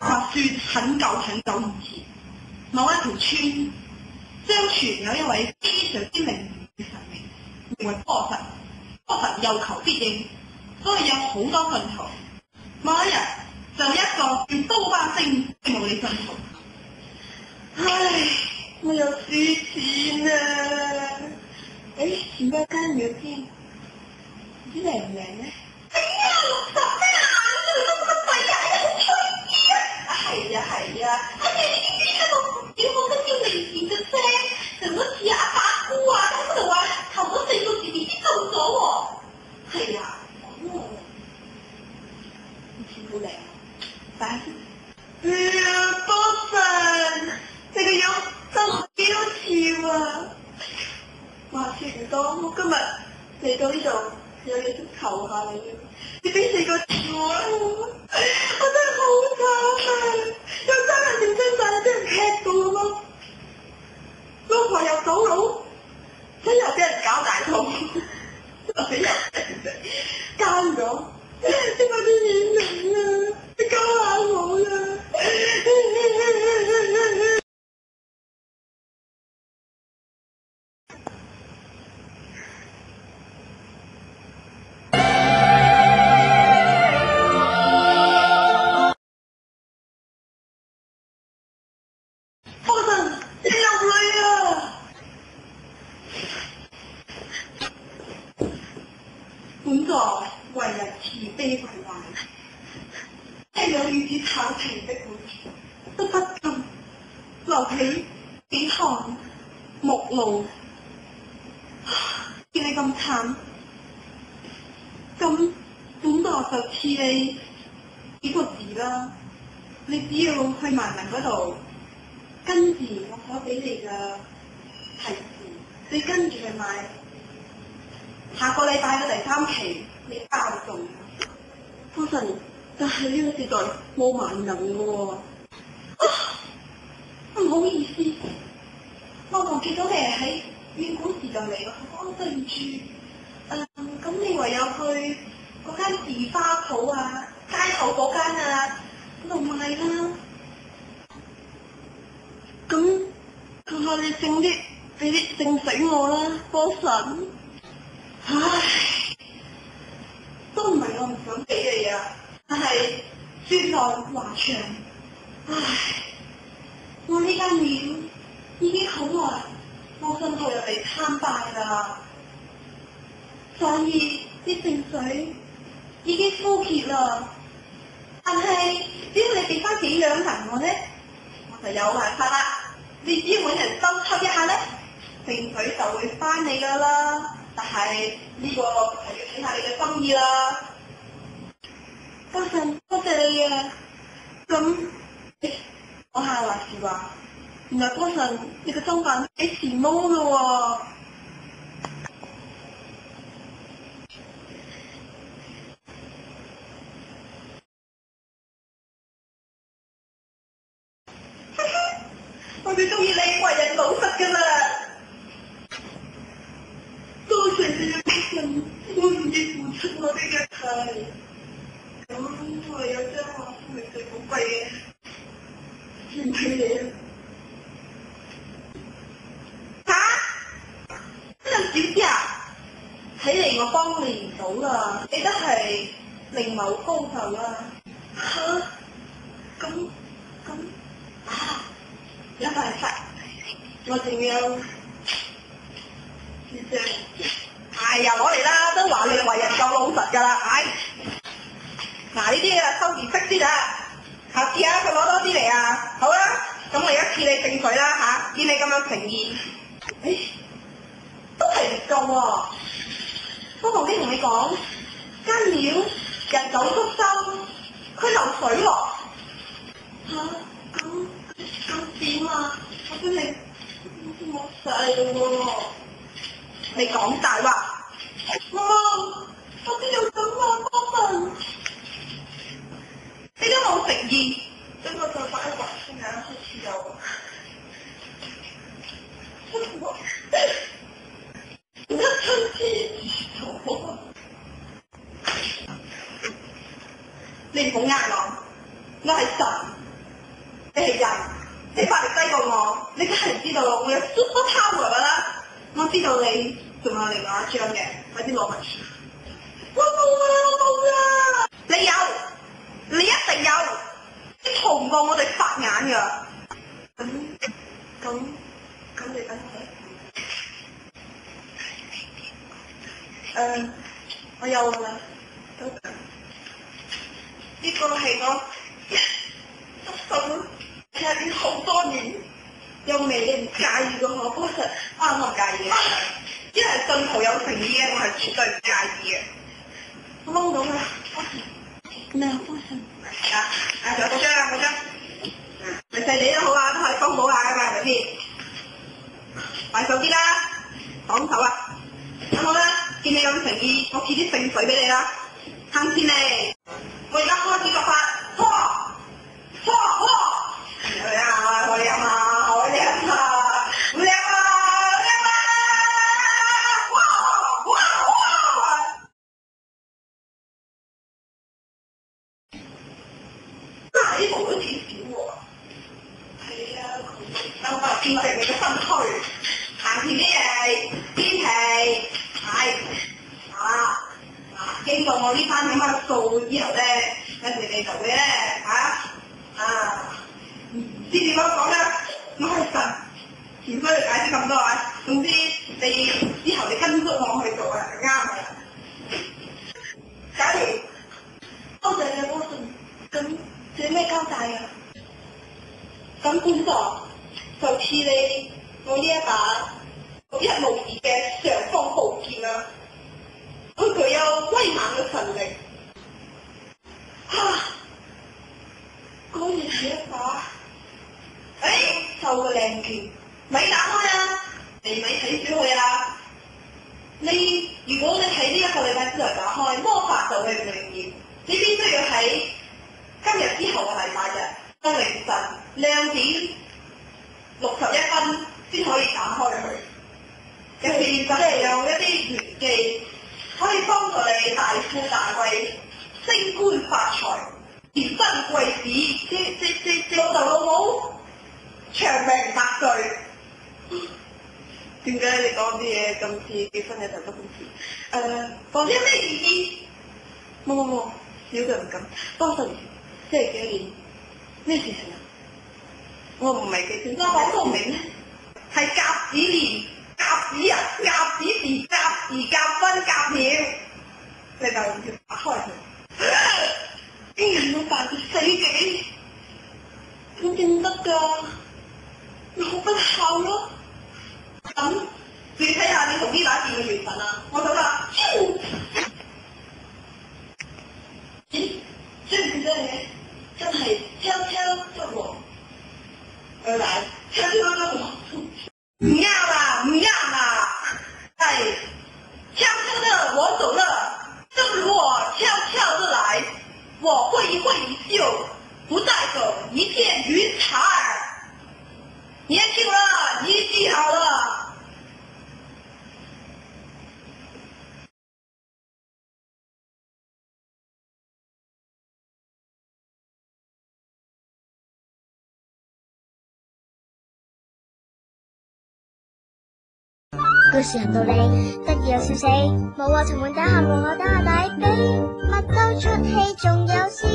話說很久很久以前，某一條村相傳有一位非常之靈驗嘅神明，名為波神。波神有求必應，所以有好多信徒。某一日就有一個叫刀疤星嘅無理信徒，唉，我有輸錢啊！點解間廟先唔知靚唔靚咧？哎呀，60蚊啊！咁乜鬼啊？好吹啲啊！係啊！哎呀，你知我都叫零錢嘅啫，成咗似阿八姑啊，喺度話頭嗰4個字已經中咗喎。係啊，錢好靚啊！但係，哎呀，波神，你個樣真係嬌俏啊！話說唔多，我今日嚟到呢度有嘢想求下你，你俾4個字我啊！我真係好慘啊！又爭人點爭晒，俾人踢到咁咯，老婆又走佬，仔又俾人搞大肚，死又奸咗，點解啲演員啊？你救下我啦！波神，你流淚啊！本在為人慈悲為懷，聽有如此慘情的故事，都不禁流起幾行目露。見你咁慘，咁本來就賜你幾個字啦。你只要去萬能嗰度，跟住我所俾你嘅提示，你跟住去買。下個禮拜嘅第3期，你包中。波神，但係呢個時代冇萬能嘅喎。唔好意思，我忘記咗你係喺遠古時代嚟嘅，好對唔住。咁你唯有去嗰間字花鋪啊，街口嗰間啊，嗰度買啦。咁求下你整啲，俾啲整死我啦，波神。唉，都唔係我唔想俾你啊，但係說來話長。唉，我呢間廟已經好耐冇信徒入嚟參拜啦，所以啲聖水已經枯竭啦。但係只要你俾翻幾兩銀我咧，我就有辦法啦。你只要揾人收葺一下咧，聖水就會翻你噶啦。但係呢個係要睇下你嘅心意啦。波神，多謝你啊！咁講下話時話，原來波神你個裝扮幾時髦嘅喎？我最中意你為人老實㗎啦。多謝你嘅信任，我願意付出我哋嘅愛。咁唯有將我生命最寶貴嘅獻俾你啦。嚇？真係點知啊？睇嚟我幫你唔到啦，你都係另謀高就啦。嚇？咁有辦法，我仲有。哎呀，攞嚟啦！都話你為人夠老實㗎啦，唉！嗱，呢啲啊收住息先啊，下次啊佢攞多啲嚟啊，好啦，咁我而家賜你聖水啦嚇，見你咁樣誠意，都係唔夠喎。我頭先同你講，間廟日久失修，佢流水喎。嚇？咁點啊？我真係冇曬㗎喎。你講大話，我邊有咁啊，波神，你都冇誠意，俾我再畫一畫先啊，好似有，一春之土，你唔好呃我係神，你係人，你法力低過我，你梗係知道我有 super power 㗎啦。我知道你仲有另外一張嘅，快啲攞埋出嚟。我冇啊！你有，你一定有，你逃唔過我哋法眼㗎。咁你等我。我有啦。呢個係我失信入面好多年，又未你唔介意嘅我，不過我唔介意嘅，因為信徒有誠意嘅，我係絕對唔介意嘅。我掹到啦，咩啊？封信仲有嗰張，細細地都好啊，都可以幫補下㗎嘛，係咪先？買手機啦，講手啊！咁好啦，見你咁誠意，我賜啲聖水俾你啦，慳錢嚟。我而家開始作法，好靚啊！好靚啊！好靚啊！好靚啊！哇！呢部都幾少喎。係啊，等我見證你嘅身軀，行前啲嘢，堅皮，係經過我呢番咁嘅數之後咧，跟住你做嘅咧知點樣講咧？我係神，唔需要解釋咁多啊。總之你之後你跟足我去做啊，就啱嘅啦。假如多謝你幫信，咁有咩交代啊？咁本座就賜你我呢一把獨一無二嘅尚方寶劍啦。佢具有威猛嘅神力，果然係一把臭嘅靚劍，咪打開啊！你咪睇小佢啊！如果你喺呢一個禮拜之內打開，魔法就會唔靈驗。你必須要喺今日之後嘅禮拜日嘅凌晨2點61分先可以打開佢。入邊就係有一啲玄機，可以幫助你大富大貴、升官發財、延伸貴子，老豆老母長命百歲。點解你講啲嘢咁似結婚嘅時候都咁似？講啲咩意思？冇，小嘅唔敢。當時即係幾多年？咩事情啊？我唔係幾清楚。我講到明咧，係甲子年。甲子啊，甲子時，甲時甲分甲秒，你就要打開佢。啲人都扮到死幾，咁點得㗎？你好不孝咯。咁你睇下你同呢把劍嘅緣分啊！我走啦。咦？知唔知你真係悄悄得喎？來，悄悄得喎。唔要啦，悄悄的我走了，正如我悄悄的來，我會一袖，不帶走一片雲彩。年輕了，你記好了。故事講到你得意又笑死，冇話沉悶打下無我打下底，秘密都出戲，仲有詩